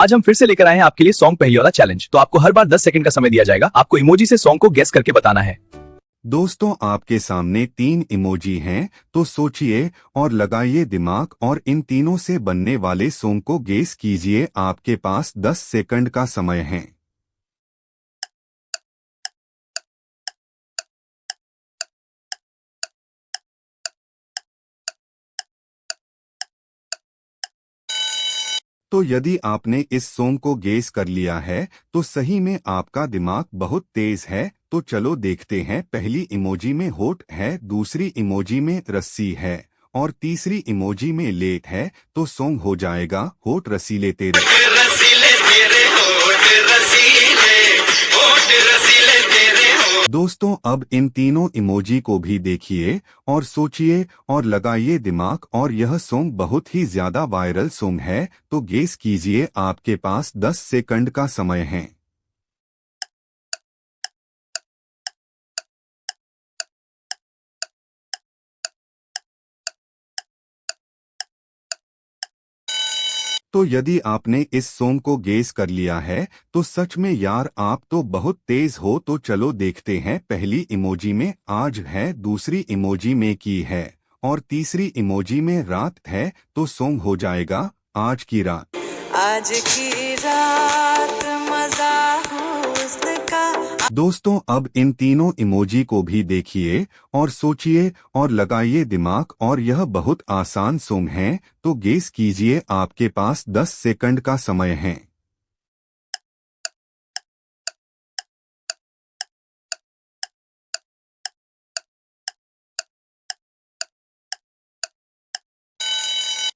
आज हम फिर से लेकर आए हैं आपके लिए सॉन्ग पहेली वाला चैलेंज। तो आपको हर बार 10 सेकंड का समय दिया जाएगा। आपको इमोजी से सॉन्ग को गेस करके बताना है। दोस्तों, आपके सामने 3 इमोजी हैं, तो सोचिए और लगाइए दिमाग और इन तीनों से बनने वाले सॉन्ग को गेस कीजिए। आपके पास 10 सेकंड का समय है। तो यदि आपने इस सॉन्ग को गेस कर लिया है, तो सही में आपका दिमाग बहुत तेज है। तो चलो देखते हैं। पहली इमोजी में होठ है, दूसरी इमोजी में रस्सी है और तीसरी इमोजी में लेट है। तो सॉन्ग हो जाएगा होठ रसीले तेरे। रसीले तेरे होठ रसीले, होठ रसीले तेरे होठ। दोस्तों, अब इन तीनों इमोजी को भी देखिए और सोचिए और लगाइए दिमाग। और यह सॉन्ग बहुत ही ज्यादा वायरल सॉन्ग है। तो गेस कीजिए। आपके पास 10 सेकंड का समय है। तो यदि आपने इस सॉन्ग को गेस कर लिया है, तो सच में यार आप तो बहुत तेज हो। तो चलो देखते हैं। पहली इमोजी में आज है, दूसरी इमोजी में की है और तीसरी इमोजी में रात है। तो सॉन्ग हो जाएगा आज की रात। आज की रात मजा हुस्न का। दोस्तों, अब इन तीनों इमोजी को भी देखिए और सोचिए और लगाइए दिमाग। और यह बहुत आसान सॉन्ग है। तो गेस कीजिए। आपके पास 10 सेकंड का समय है।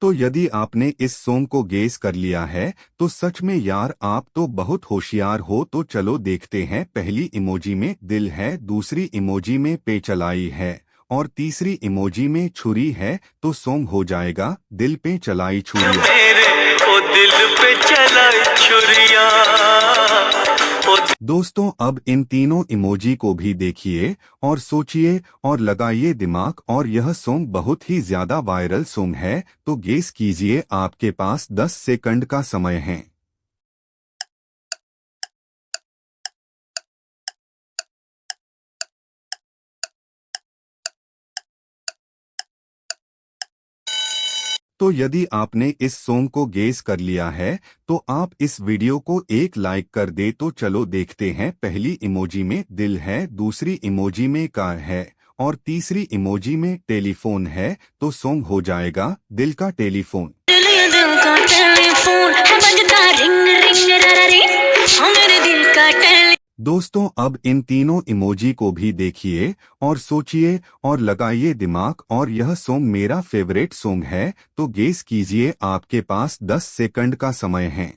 तो यदि आपने इस सॉन्ग को गेस कर लिया है, तो सच में यार आप तो बहुत होशियार हो। तो चलो देखते हैं। पहली इमोजी में दिल है, दूसरी इमोजी में पे चलाई है और तीसरी इमोजी में छुरी है। तो सॉन्ग हो जाएगा दिल पे चलाई छुरिया। मेरे ओ दिल पे चला छुरिया। ओ दोस्तों, अब इन तीनों इमोजी को भी देखिए और सोचिए और लगाइए दिमाग। और यह सॉन्ग बहुत ही ज्यादा वायरल सॉन्ग है। तो गेस कीजिए। आपके पास 10 सेकंड का समय है। तो यदि आपने इस सॉन्ग को गेस कर लिया है, तो आप इस वीडियो को एक लाइक कर दे। तो चलो देखते हैं। पहली इमोजी में दिल है, दूसरी इमोजी में कार है और तीसरी इमोजी में टेलीफोन है। तो सॉन्ग हो जाएगा दिल का टेलीफोन। दिल का टेलीफोन है बजता रिंग रिंग रा रे। हाँ मेरे दिल का टेलीफोन। दोस्तों, अब इन तीनों इमोजी को भी देखिए और सोचिए और लगाइए दिमाग। और यह सॉन्ग मेरा फेवरेट सॉन्ग है। तो गेस कीजिए। आपके पास 10 सेकंड का समय है।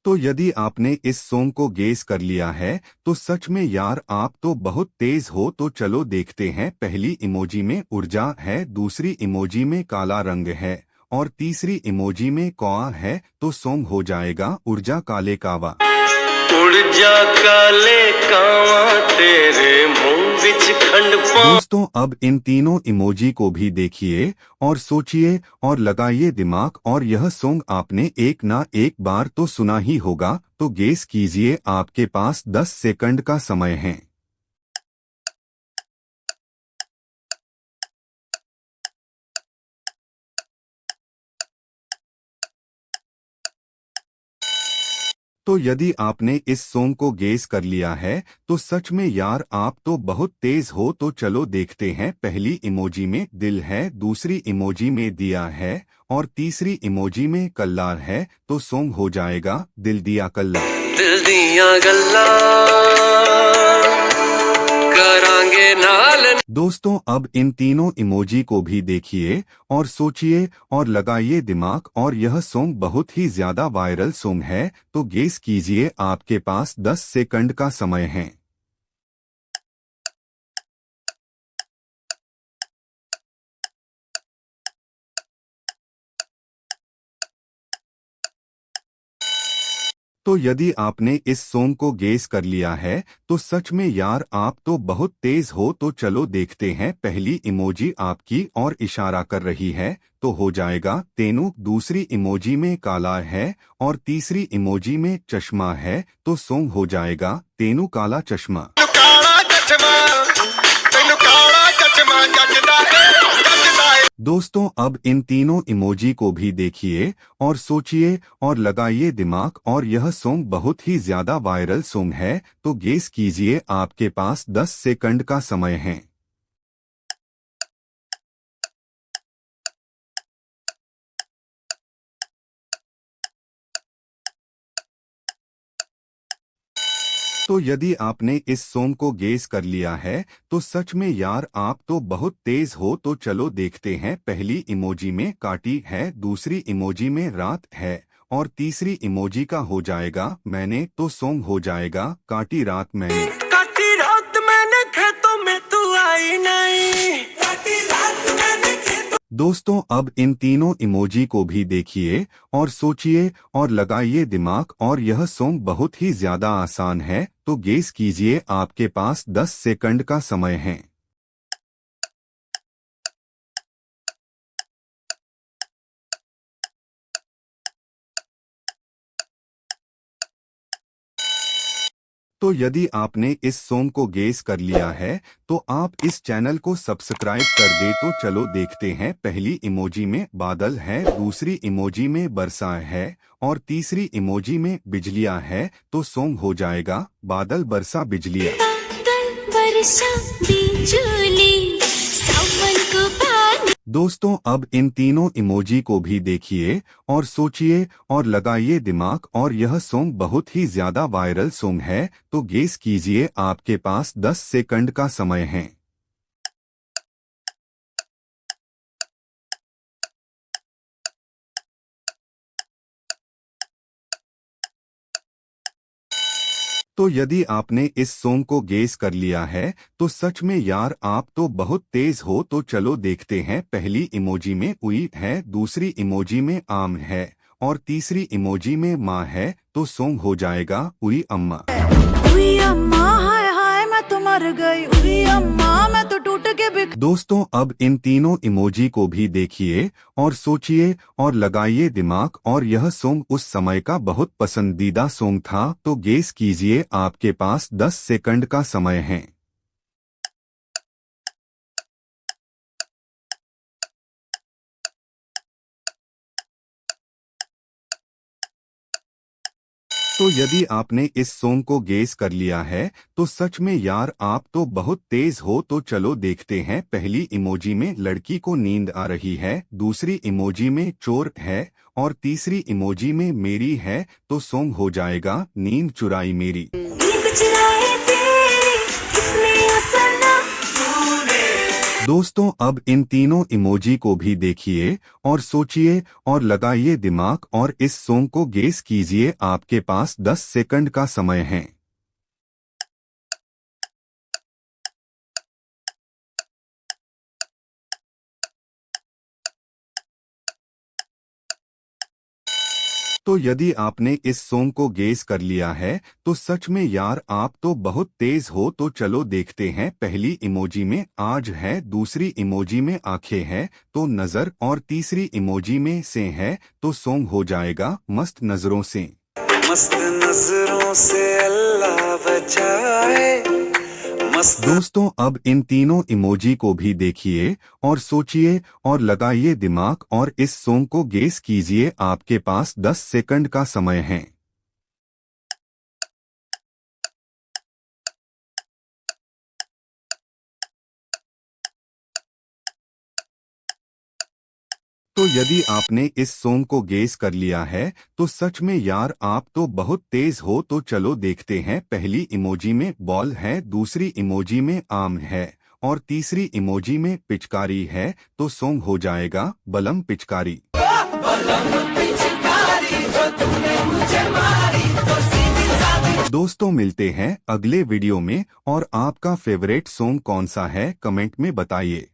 तो यदि आपने इस सॉन्ग को गेस कर लिया है, तो सच में यार आप तो बहुत तेज हो। तो चलो देखते हैं। पहली इमोजी में ऊर्जा है, दूसरी इमोजी में काला रंग है और तीसरी इमोजी में कौआ है। तो सॉन्ग हो जाएगा ऊर्जा काले कावा। उड़ जा काले कावां तेरे मुंह विच खंड पा। दोस्तों, अब इन तीनों इमोजी को भी देखिए और सोचिए और लगाइए दिमाग। और यह सॉन्ग आपने एक ना एक बार तो सुना ही होगा। तो गेस कीजिए। आपके पास 10 सेकंड का समय है। तो यदि आपने इस सॉन्ग को गेस कर लिया है, तो सच में यार आप तो बहुत तेज हो। तो चलो देखते हैं। पहली इमोजी में दिल है, दूसरी इमोजी में दिया है और तीसरी इमोजी में कल्लार है। तो सॉन्ग हो जाएगा दिल दिया कल्ला। दिल दियां गल्लां करांगे नाल। दोस्तों, अब इन तीनों इमोजी को भी देखिए और सोचिए और लगाइए दिमाग। और यह सॉन्ग बहुत ही ज्यादा वायरल सॉन्ग है। तो गेस कीजिए। आपके पास 10 सेकंड का समय है। तो यदि आपने इस सॉन्ग को गेस कर लिया है तो सच में यार आप तो बहुत तेज हो। तो चलो देखते हैं। पहली इमोजी आपकी और इशारा कर रही है तो हो जाएगा तेनू। दूसरी इमोजी में काला है और तीसरी इमोजी में चश्मा है तो सॉन्ग हो जाएगा तेनू काला चश्मा। दोस्तों अब इन तीनों इमोजी को भी देखिए और सोचिए और लगाइए दिमाग। और यह सॉन्ग बहुत ही ज्यादा वायरल सॉन्ग है तो गेस कीजिए। आपके पास 10 सेकंड का समय है। तो यदि आपने इस सॉन्ग को गेस कर लिया है तो सच में यार आप तो बहुत तेज हो। तो चलो देखते हैं। पहली इमोजी में काटी है, दूसरी इमोजी में रात है और तीसरी इमोजी का हो जाएगा मैंने। तो सॉन्ग हो जाएगा काटी रात मैंने। काटी रात मैंने खेतों में तू आई नहीं। काटी रात मैंने खेतों। दोस्तों अब इन तीनों इमोजी को भी देखिए और सोचिए और लगाइए दिमाग। और यह सॉन्ग बहुत ही ज्यादा आसान है तो गेस कीजिए। आपके पास 10 सेकंड का समय है। तो यदि आपने इस सॉन्ग को गेस कर लिया है तो आप इस चैनल को सब्सक्राइब कर दे। तो चलो देखते हैं। पहली इमोजी में बादल है, दूसरी इमोजी में बरसा है और तीसरी इमोजी में बिजलियां है तो सॉन्ग हो जाएगा बादल बरसा बिजलियां। बादल बरसा बिजली सावन को पानी। दोस्तों अब इन तीनों इमोजी को भी देखिए और सोचिए और लगाइए दिमाग। और यह सॉन्ग बहुत ही ज्यादा वायरल सॉन्ग है तो गेस कीजिए। आपके पास 10 सेकंड का समय है। तो यदि आपने इस सॉन्ग को गेस कर लिया है तो सच में यार आप तो बहुत तेज हो। तो चलो देखते हैं। पहली इमोजी में उई है, दूसरी इमोजी में आम है और तीसरी इमोजी में माँ है तो सॉन्ग हो जाएगा उई अम्मा। उई अम्मा हाय हाय मैं तो मर गई। उई अम्मा मैं तो टूट के बिक। दोस्तों अब इन तीनों इमोजी को भी देखिए और सोचिए और लगाइए दिमाग। और यह सॉन्ग उस समय का बहुत पसंदीदा सॉन्ग था तो गेस कीजिए। आपके पास 10 सेकंड का समय है। तो यदि आपने इस सॉन्ग को गेस कर लिया है तो सच में यार आप तो बहुत तेज हो। तो चलो देखते हैं। पहली इमोजी में लड़की को नींद आ रही है, दूसरी इमोजी में चोर है और तीसरी इमोजी में मेरी है तो सॉन्ग हो जाएगा नींद चुराई मेरी। नींद चुराए तेरी किसने ओ सनम। दोस्तों अब इन तीनों इमोजी को भी देखिए और सोचिए और लगाइए दिमाग। और इस सॉन्ग को गेस कीजिए। आपके पास 10 सेकंड का समय है। तो यदि आपने इस सॉन्ग को गेस कर लिया है तो सच में यार आप तो बहुत तेज हो। तो चलो देखते हैं। पहली इमोजी में आज है, दूसरी इमोजी में आंखें है तो नजर और तीसरी इमोजी में से है तो सॉन्ग हो जाएगा मस्त नजरों से। मस्त नजरों से अल्लाह बचाए। मस्त। दोस्तों अब इन तीनों इमोजी को भी देखिए और सोचिए और लगाइए दिमाग। और इस सॉन्ग को गेस कीजिए। आपके पास 10 सेकंड का समय है। तो यदि आपने इस सॉन्ग को गेस कर लिया है तो सच में यार आप तो बहुत तेज हो। तो चलो देखते हैं। पहली इमोजी में बॉल है, दूसरी इमोजी में आम है और तीसरी इमोजी में पिचकारी है तो सॉन्ग हो जाएगा बलम पिचकारी। दोस्तों मिलते हैं अगले वीडियो में। और आपका फेवरेट सॉन्ग कौन सा है कमेंट में बताइए।